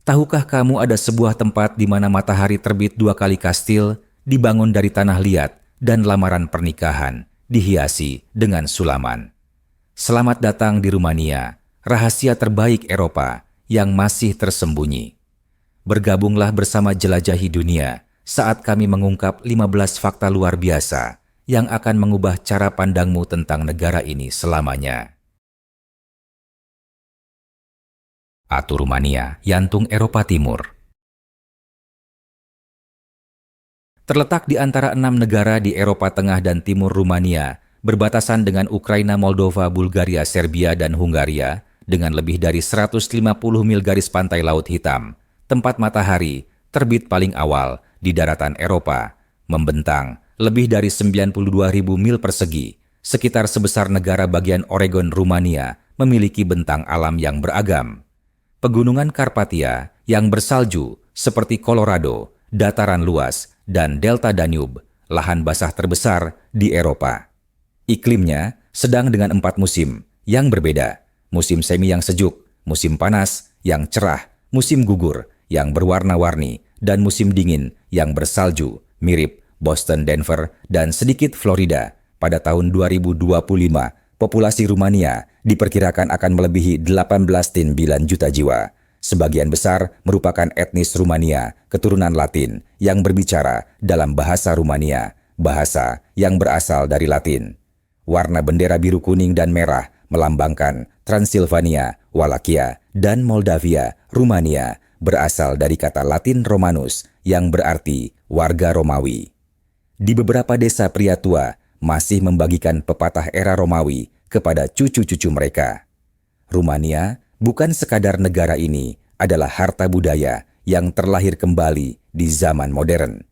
Tahukah kamu ada sebuah tempat di mana matahari terbit 2 kali kastil, dibangun dari tanah liat, dan lamaran pernikahan dihiasi dengan sulaman. Selamat datang di Rumania, rahasia terbaik Eropa yang masih tersembunyi. Bergabunglah bersama Jelajahi Dunia saat kami mengungkap 15 fakta luar biasa yang akan mengubah cara pandangmu tentang negara ini selamanya. Atu Rumania, jantung Eropa Timur. Terletak di antara 6 negara di Eropa Tengah dan Timur, Rumania berbatasan dengan Ukraina, Moldova, Bulgaria, Serbia, dan Hungaria dengan lebih dari 150 mil garis pantai Laut Hitam. Tempat matahari terbit paling awal di daratan Eropa, membentang lebih dari 92.000 mil persegi, sekitar sebesar negara bagian Oregon, Rumania, memiliki bentang alam yang beragam. Pegunungan Karpatia yang bersalju seperti Colorado, dataran luas, dan delta Danube, lahan basah terbesar di Eropa. Iklimnya sedang dengan 4 musim yang berbeda. Musim semi yang sejuk, musim panas yang cerah, musim gugur yang berwarna-warni, dan musim dingin yang bersalju, mirip Boston, Denver, dan sedikit Florida. Pada tahun 2025, populasi Rumania diperkirakan akan melebihi 18,9 juta jiwa. Sebagian besar merupakan etnis Rumania, keturunan Latin, yang berbicara dalam bahasa Rumania, bahasa yang berasal dari Latin. Warna bendera biru, kuning, dan merah melambangkan Transilvania, Walakia, dan Moldavia, Rumania, berasal dari kata Latin Romanus yang berarti warga Romawi. Di beberapa desa pria tua masih membagikan pepatah era Romawi kepada cucu-cucu mereka. Rumania bukan sekadar negara, ini adalah harta budaya yang terlahir kembali di zaman modern.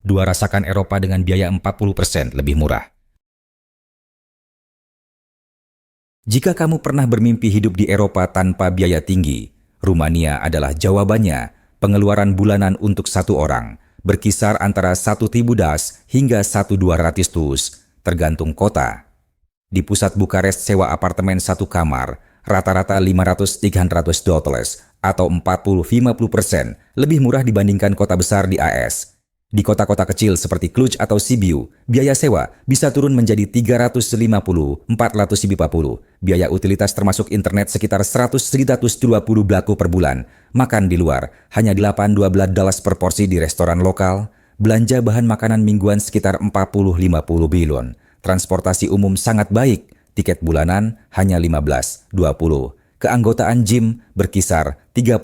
Dua, rasakan Eropa dengan biaya 40% lebih murah. Jika kamu pernah bermimpi hidup di Eropa tanpa biaya tinggi, Rumania adalah jawabannya. Pengeluaran bulanan untuk satu orang berkisar antara 1.000 das hingga 1.200 dus, tergantung kota. Di pusat Bukares, sewa apartemen satu kamar rata-rata 500-300 dollars atau 40-50% lebih murah dibandingkan kota besar di AS. Di kota-kota kecil seperti Cluj atau Sibiu, biaya sewa bisa turun menjadi 350-450. Biaya utilitas termasuk internet sekitar 100-120 blaku per bulan. Makan di luar hanya 8-12 dollars per porsi di restoran lokal. Belanja bahan makanan mingguan sekitar 40-50 bilon. Transportasi umum sangat baik. Tiket bulanan hanya 15-20. Keanggotaan gym berkisar 30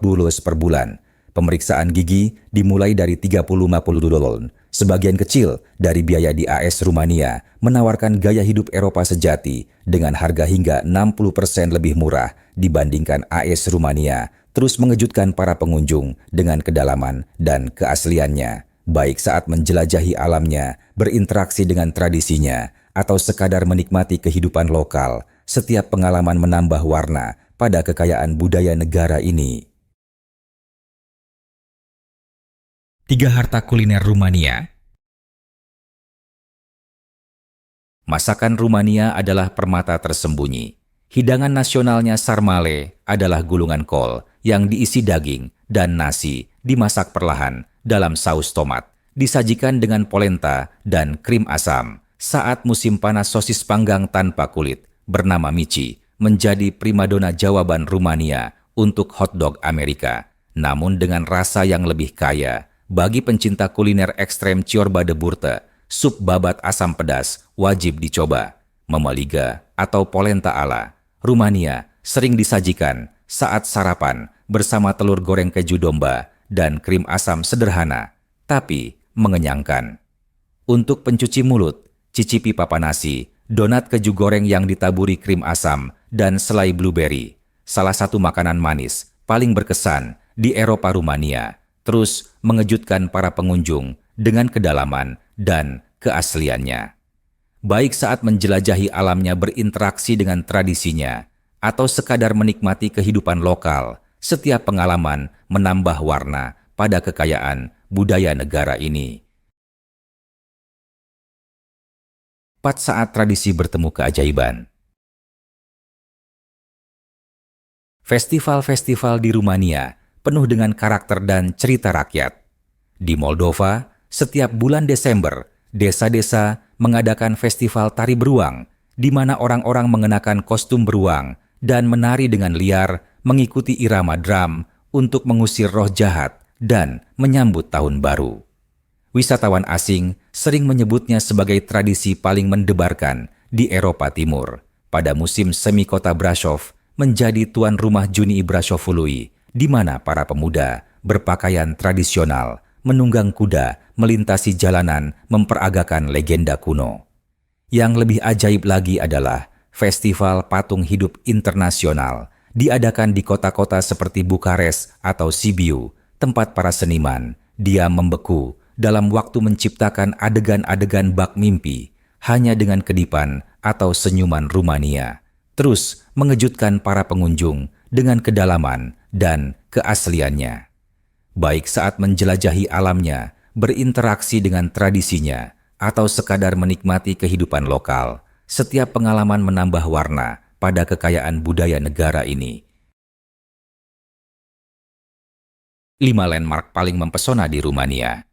dollars per bulan. Pemeriksaan gigi dimulai dari 30-50 dolar. Sebagian kecil dari biaya di AS Rumania menawarkan gaya hidup Eropa sejati dengan harga hingga 60% lebih murah dibandingkan AS Rumania, terus mengejutkan para pengunjung dengan kedalaman dan keasliannya, baik saat menjelajahi alamnya, berinteraksi dengan tradisinya, atau sekadar menikmati kehidupan lokal. Setiap pengalaman menambah warna pada kekayaan budaya negara ini. 3 harta kuliner Rumania. Masakan Rumania adalah permata tersembunyi. Hidangan nasionalnya sarmale adalah gulungan kol yang diisi daging dan nasi dimasak perlahan dalam saus tomat, disajikan dengan polenta dan krim asam. Saat musim panas, sosis panggang tanpa kulit bernama mici menjadi primadona jawaban Rumania untuk hotdog Amerika, namun dengan rasa yang lebih kaya. Bagi pencinta kuliner ekstrem, ciorba de burte, sup babat asam pedas, wajib dicoba. Memaliga atau polenta ala Rumania sering disajikan saat sarapan bersama telur goreng keju domba dan krim asam sederhana, tapi mengenyangkan. Untuk pencuci mulut, cicipi papanasi, donat keju goreng yang ditaburi krim asam, dan selai blueberry, salah satu makanan manis paling berkesan di Eropa. Rumania terus mengejutkan para pengunjung dengan kedalaman dan keasliannya. Baik saat menjelajahi alamnya, berinteraksi dengan tradisinya, atau sekadar menikmati kehidupan lokal, setiap pengalaman menambah warna pada kekayaan budaya negara ini. 4 saat tradisi bertemu keajaiban. Festival-festival di Rumania penuh dengan karakter dan cerita rakyat. Di Moldova, setiap bulan Desember, desa-desa mengadakan festival tari beruang, di mana orang-orang mengenakan kostum beruang dan menari dengan liar mengikuti irama drum untuk mengusir roh jahat dan menyambut tahun baru. Wisatawan asing sering menyebutnya sebagai tradisi paling mendebarkan di Eropa Timur. Pada musim semi kota Brasov menjadi tuan rumah Juni Brasovului, di mana para pemuda berpakaian tradisional, menunggang kuda, melintasi jalanan, memperagakan legenda kuno. Yang lebih ajaib lagi adalah Festival Patung Hidup Internasional, diadakan di kota-kota seperti Bukares atau Sibiu, tempat para seniman diam membeku dalam waktu menciptakan adegan-adegan bak mimpi hanya dengan kedipan atau senyuman Rumania, terus mengejutkan para pengunjung dengan kedalaman dan keasliannya. Baik saat menjelajahi alamnya, berinteraksi dengan tradisinya, atau sekadar menikmati kehidupan lokal, setiap pengalaman menambah warna pada kekayaan budaya negara ini. 5 landmark paling mempesona di Rumania.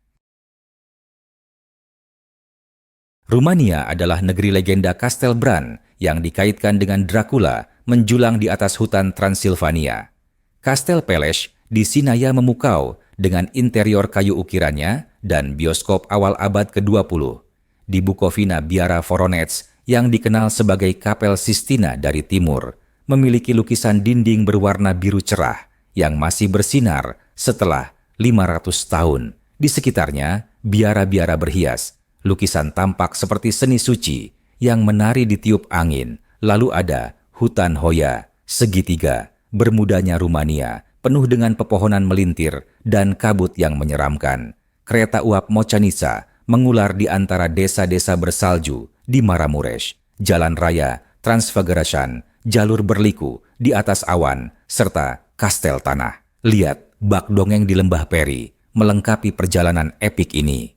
Rumania adalah negeri legenda Castel Bran yang dikaitkan dengan Dracula menjulang di atas hutan Transilvania. Castel Peleș di Sinaia memukau dengan interior kayu ukirannya dan bioskop awal abad ke-20. Di Bukovina Biara Voronezh yang dikenal sebagai Kapel Sistina dari timur, memiliki lukisan dinding berwarna biru cerah yang masih bersinar setelah 500 tahun. Di sekitarnya, biara-biara berhias. Lukisan tampak seperti seni suci yang menari di tiup angin. Lalu ada hutan Hoya, segitiga, bermudanya Rumania, penuh dengan pepohonan melintir dan kabut yang menyeramkan. Kereta uap Močanica mengular di antara desa-desa bersalju di Maramuresh, jalan raya Transfagarasan, jalur berliku di atas awan, serta kastel tanah. Lihat bak dongeng di Lembah Peri melengkapi perjalanan epik ini.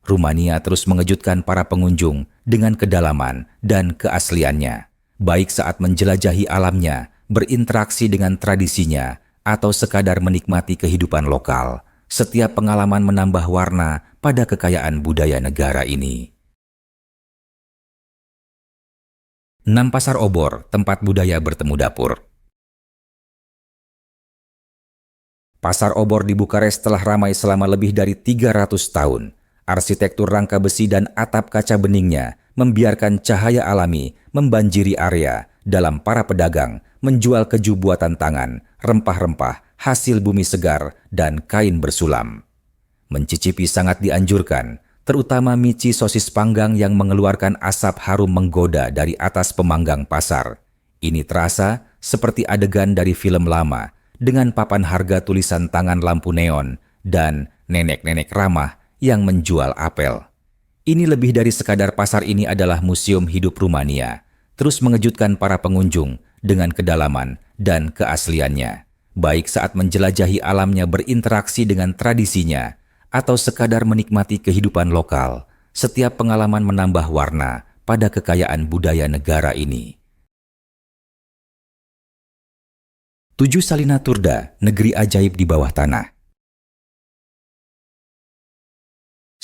Rumania terus mengejutkan para pengunjung dengan kedalaman dan keasliannya, baik saat menjelajahi alamnya, berinteraksi dengan tradisinya, atau sekadar menikmati kehidupan lokal. Setiap pengalaman menambah warna pada kekayaan budaya negara ini. 6 Pasar Obor, tempat budaya bertemu dapur. Pasar Obor di Bukares telah ramai selama lebih dari 300 tahun. Arsitektur rangka besi dan atap kaca beningnya membiarkan cahaya alami membanjiri area dalam para pedagang menjual keju buatan tangan, rempah-rempah, hasil bumi segar, dan kain bersulam. Mencicipi sangat dianjurkan, terutama mici sosis panggang yang mengeluarkan asap harum menggoda dari atas pemanggang pasar. Ini terasa seperti adegan dari film lama, dengan papan harga tulisan tangan lampu neon dan nenek-nenek ramah yang menjual apel. Ini lebih dari sekadar pasar, ini adalah museum hidup Rumania, terus mengejutkan para pengunjung dengan kedalaman dan keasliannya, baik saat menjelajahi alamnya, berinteraksi dengan tradisinya, atau sekadar menikmati kehidupan lokal. Setiap pengalaman menambah warna pada kekayaan budaya negara ini. 7 Salina Turda, negeri ajaib di bawah tanah.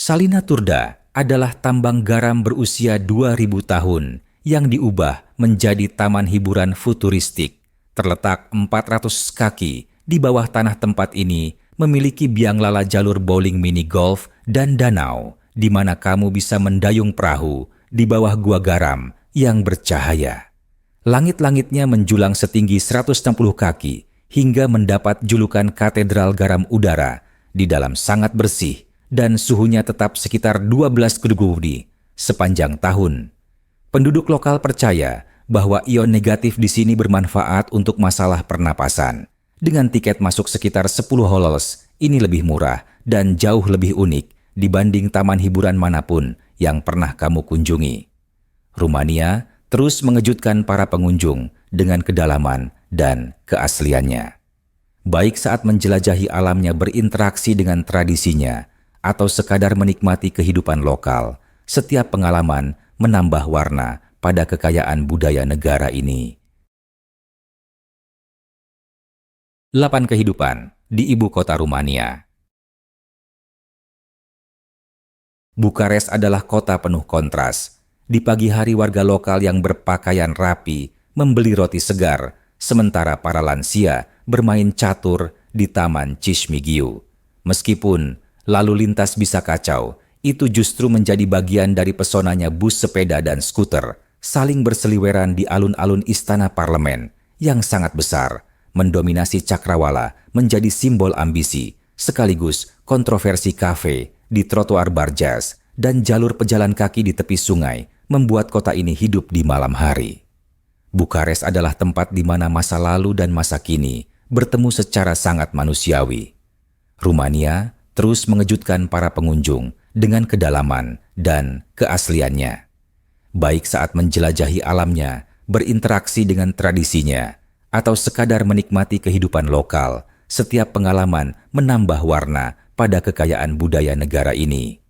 Salina Turda adalah tambang garam berusia 2000 tahun yang diubah menjadi taman hiburan futuristik. Terletak 400 kaki di bawah tanah. Tempat ini memiliki biang lala, jalur bowling, mini golf, dan danau, di mana kamu bisa mendayung perahu di bawah gua garam yang bercahaya. Langit-langitnya menjulang setinggi 160 kaki hingga mendapat julukan Katedral Garam Udara. Di dalam sangat bersih dan suhunya tetap sekitar 12 Celcius sepanjang tahun. Penduduk lokal percaya bahwa ion negatif di sini bermanfaat untuk masalah pernapasan. Dengan tiket masuk sekitar 10 holos, ini lebih murah dan jauh lebih unik dibanding taman hiburan manapun yang pernah kamu kunjungi. Rumania terus mengejutkan para pengunjung dengan kedalaman dan keasliannya. Baik saat menjelajahi alamnya, berinteraksi dengan tradisinya, atau sekadar menikmati kehidupan lokal, setiap pengalaman menambah warna pada kekayaan budaya negara ini. 8 kehidupan di ibu kota Rumania. Bukares adalah kota penuh kontras. Di pagi hari warga lokal yang berpakaian rapi membeli roti segar, sementara para lansia bermain catur di Taman Cismigiu. Meskipun lalu lintas bisa kacau, itu justru menjadi bagian dari pesonanya bus sepeda dan skuter saling berseliweran di alun-alun istana parlemen yang sangat besar, mendominasi cakrawala menjadi simbol ambisi, sekaligus kontroversi kafe di trotoar Barjas dan jalur pejalan kaki di tepi sungai membuat kota ini hidup di malam hari. Bukares adalah tempat di mana masa lalu dan masa kini bertemu secara sangat manusiawi. Rumania terus mengejutkan para pengunjung dengan kedalaman dan keasliannya. Baik saat menjelajahi alamnya, berinteraksi dengan tradisinya, atau sekadar menikmati kehidupan lokal, setiap pengalaman menambah warna pada kekayaan budaya negara ini.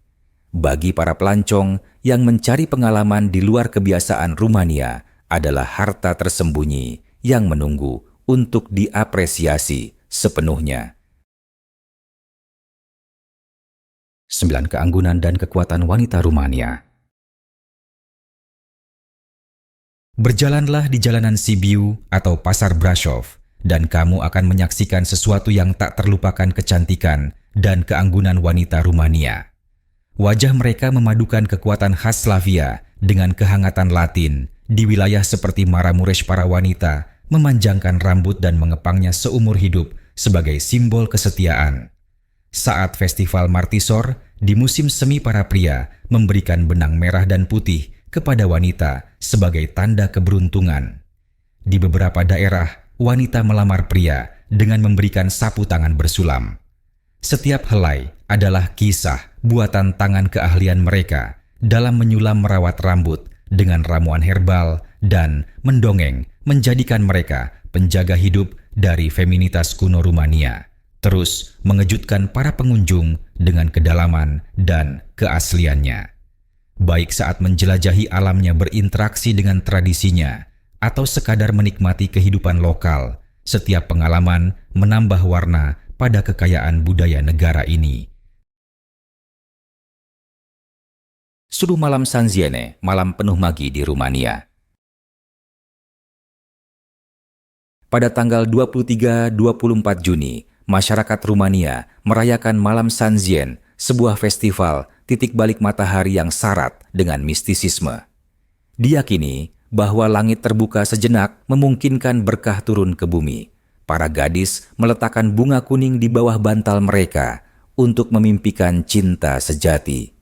Bagi para pelancong yang mencari pengalaman di luar kebiasaan Rumania adalah harta tersembunyi yang menunggu untuk diapresiasi sepenuhnya. 9 keanggunan dan kekuatan wanita Rumania. Berjalanlah di jalanan Sibiu atau Pasar Brasov, dan kamu akan menyaksikan sesuatu yang tak terlupakan kecantikan dan keanggunan wanita Rumania. Wajah mereka memadukan kekuatan khas Slavia dengan kehangatan Latin. Di wilayah seperti Maramuresh, para wanita memanjangkan rambut dan mengepangnya seumur hidup sebagai simbol kesetiaan. Saat festival Martisor, di musim semi para pria memberikan benang merah dan putih kepada wanita sebagai tanda keberuntungan. Di beberapa daerah, wanita melamar pria dengan memberikan sapu tangan bersulam. Setiap helai adalah kisah buatan tangan keahlian mereka dalam menyulam merawat rambut dengan ramuan herbal dan mendongeng menjadikan mereka penjaga hidup dari feminitas kuno Rumania. Terus mengejutkan para pengunjung dengan kedalaman dan keasliannya. Baik saat menjelajahi alamnya, berinteraksi dengan tradisinya, atau sekadar menikmati kehidupan lokal, setiap pengalaman menambah warna pada kekayaan budaya negara ini. Sudu malam Sanziene, malam penuh magi di Rumania. Pada tanggal 23-24 Juni, masyarakat Rumania merayakan Malam Sanzien, sebuah festival titik balik matahari yang syarat dengan mistisisme. Diyakini bahwa langit terbuka sejenak memungkinkan berkah turun ke bumi. Para gadis meletakkan bunga kuning di bawah bantal mereka untuk memimpikan cinta sejati.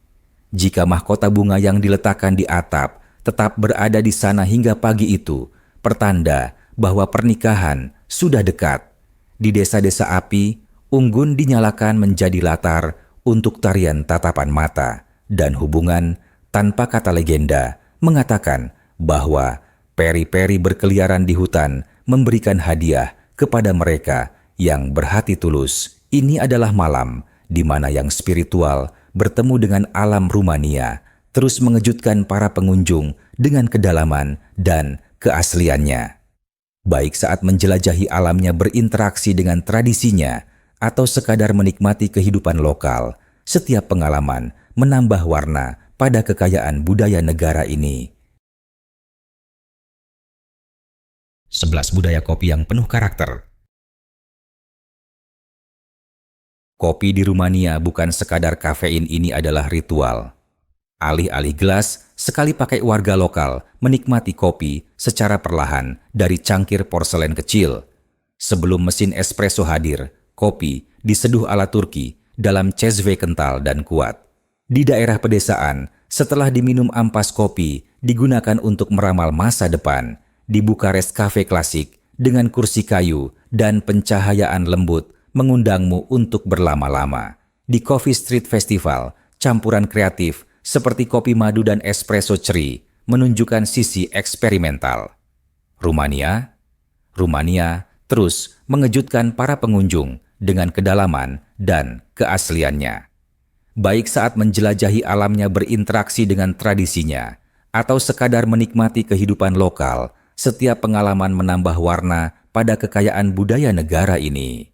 Jika mahkota bunga yang diletakkan di atap tetap berada di sana hingga pagi itu, pertanda bahwa pernikahan sudah dekat. Di desa-desa api, unggun dinyalakan menjadi latar untuk tarian tatapan mata, dan hubungan tanpa kata legenda mengatakan bahwa peri-peri berkeliaran di hutan memberikan hadiah kepada mereka yang berhati tulus. Ini adalah malam di mana yang spiritual bertemu dengan alam Rumania, terus mengejutkan para pengunjung dengan kedalaman dan keasliannya. Baik saat menjelajahi alamnya, berinteraksi dengan tradisinya, atau sekadar menikmati kehidupan lokal, setiap pengalaman menambah warna pada kekayaan budaya negara ini. 11 budaya kopi yang penuh karakter. Kopi di Rumania bukan sekadar kafein, ini adalah ritual. Alih-alih gelas, sekali pakai warga lokal menikmati kopi secara perlahan dari cangkir porselen kecil. Sebelum mesin espresso hadir, kopi diseduh ala Turki dalam cezve kental dan kuat. Di daerah pedesaan, setelah diminum ampas kopi digunakan untuk meramal masa depan. Di Bukares, kafe klasik dengan kursi kayu dan pencahayaan lembut mengundangmu untuk berlama-lama. Di Coffee Street Festival, campuran kreatif seperti kopi madu dan espresso ceri menunjukkan sisi eksperimental. Rumania terus mengejutkan para pengunjung dengan kedalaman dan keasliannya. Baik saat menjelajahi alamnya, berinteraksi dengan tradisinya, atau sekadar menikmati kehidupan lokal, setiap pengalaman menambah warna pada kekayaan budaya negara ini.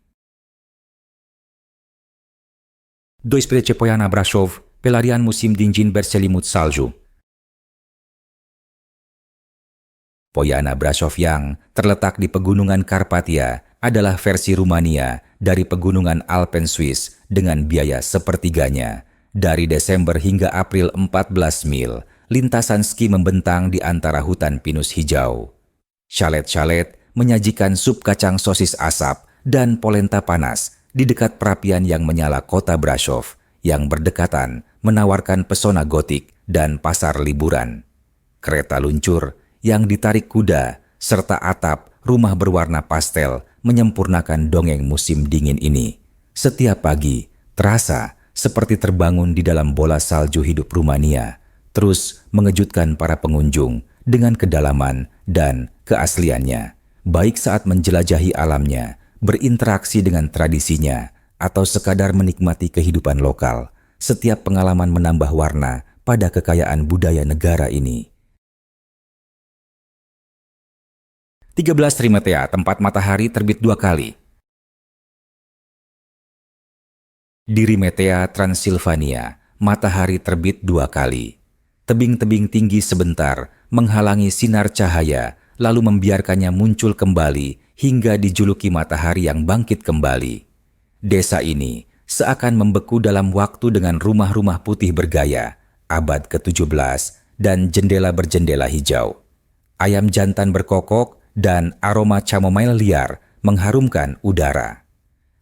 Doisprezece Poiana Brașov, pelarian musim dingin berselimut salju. Poiana Brașov yang terletak di pegunungan Karpatia adalah versi Rumania dari pegunungan Alpen Swiss dengan biaya sepertiganya. Dari Desember hingga April 14 mil, lintasan ski membentang di antara hutan pinus hijau. Chalet-chalet menyajikan sup kacang sosis asap dan polenta panas di dekat perapian yang menyala kota Brașov yang berdekatan menawarkan pesona gotik dan pasar liburan. Kereta luncur yang ditarik kuda serta atap rumah berwarna pastel menyempurnakan dongeng musim dingin ini. Setiap pagi terasa seperti terbangun di dalam bola salju hidup Rumania, terus mengejutkan para pengunjung dengan kedalaman dan keasliannya, baik saat menjelajahi alamnya, berinteraksi dengan tradisinya, atau sekadar menikmati kehidupan lokal. Setiap pengalaman menambah warna pada kekayaan budaya negara ini. 13 Trimetea, tempat matahari terbit 2 kali. Di Rimetea, Transilvania, matahari terbit 2 kali. Tebing-tebing tinggi sebentar menghalangi sinar cahaya, lalu membiarkannya muncul kembali hingga dijuluki matahari yang bangkit kembali. Desa ini seakan membeku dalam waktu dengan rumah-rumah putih bergaya, abad ke-17, dan jendela berjendela hijau. Ayam jantan berkokok dan aroma chamomile liar mengharumkan udara.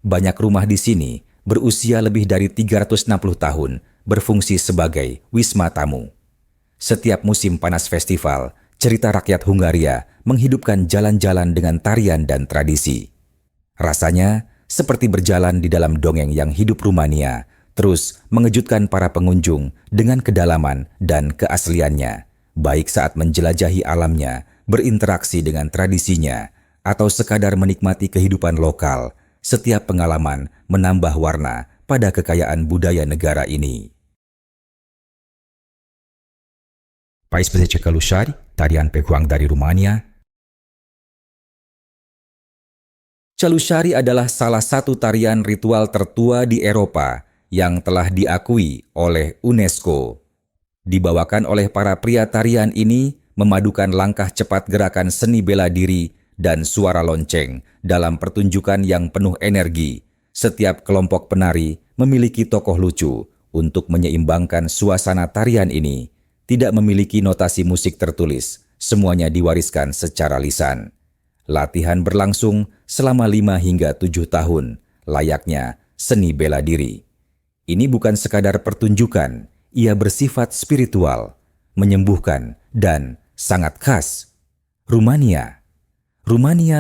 Banyak rumah di sini berusia lebih dari 360 tahun berfungsi sebagai wisma tamu. Setiap musim panas festival, cerita rakyat Hungaria menghidupkan jalan-jalan dengan tarian dan tradisi. Rasanya seperti berjalan di dalam dongeng yang hidup Rumania, terus mengejutkan para pengunjung dengan kedalaman dan keasliannya, baik saat menjelajahi alamnya, berinteraksi dengan tradisinya, atau sekadar menikmati kehidupan lokal. Setiap pengalaman menambah warna pada kekayaan budaya negara ini. 14 Călușari, tarian peguang dari Rumania. Călușari adalah salah satu tarian ritual tertua di Eropa yang telah diakui oleh UNESCO. Dibawakan oleh para pria tarian ini memadukan langkah cepat gerakan seni bela diri dan suara lonceng dalam pertunjukan yang penuh energi. Setiap kelompok penari memiliki tokoh lucu untuk menyeimbangkan suasana tarian ini. Tidak memiliki notasi musik tertulis, semuanya diwariskan secara lisan. Latihan berlangsung selama 5 hingga 7 tahun, layaknya seni bela diri. Ini bukan sekadar pertunjukan, ia bersifat spiritual, menyembuhkan, dan sangat khas. Rumania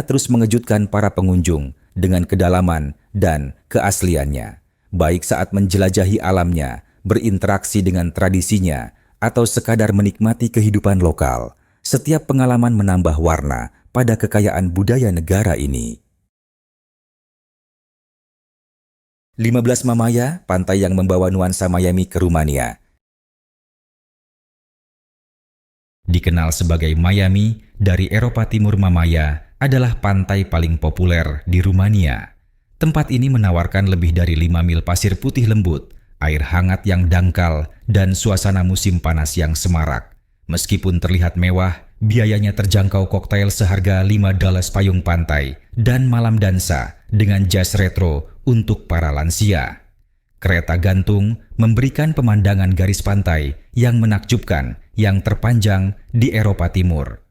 terus mengejutkan para pengunjung dengan kedalaman dan keasliannya, baik saat menjelajahi alamnya, berinteraksi dengan tradisinya, atau sekadar menikmati kehidupan lokal. Setiap pengalaman menambah warna pada kekayaan budaya negara ini. 15 Mamaia, pantai yang membawa nuansa Miami ke Rumania. Dikenal sebagai Miami, dari Eropa Timur Mamaia adalah pantai paling populer di Rumania. Tempat ini menawarkan lebih dari 5 mil pasir putih lembut, air hangat yang dangkal, dan suasana musim panas yang semarak. Meskipun terlihat mewah, biayanya terjangkau. Koktail seharga $5 payung pantai dan malam dansa dengan jazz retro untuk para lansia. Kereta gantung memberikan pemandangan garis pantai yang menakjubkan yang terpanjang di Eropa Timur.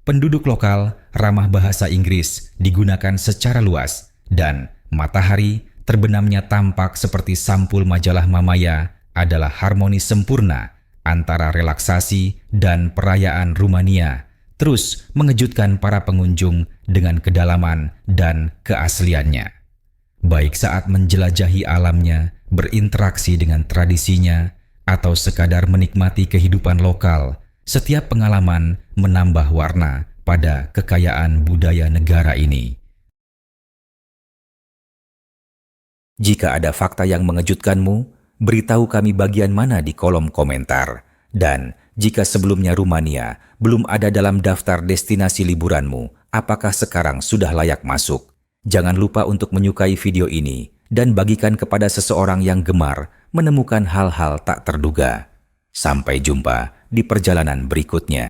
Penduduk lokal ramah bahasa Inggris digunakan secara luas, dan matahari terbenamnya tampak seperti sampul majalah Mamaia adalah harmoni sempurna antara relaksasi dan perayaan Rumania, terus mengejutkan para pengunjung dengan kedalaman dan keasliannya. Baik saat menjelajahi alamnya, berinteraksi dengan tradisinya, atau sekadar menikmati kehidupan lokal, setiap pengalaman menambah warna pada kekayaan budaya negara ini. Jika ada fakta yang mengejutkanmu, beritahu kami bagian mana di kolom komentar. Dan jika sebelumnya Rumania belum ada dalam daftar destinasi liburanmu apakah sekarang sudah layak masuk. Jangan lupa untuk menyukai video ini dan bagikan kepada seseorang yang gemar menemukan hal-hal tak terduga. Sampai jumpa di perjalanan berikutnya.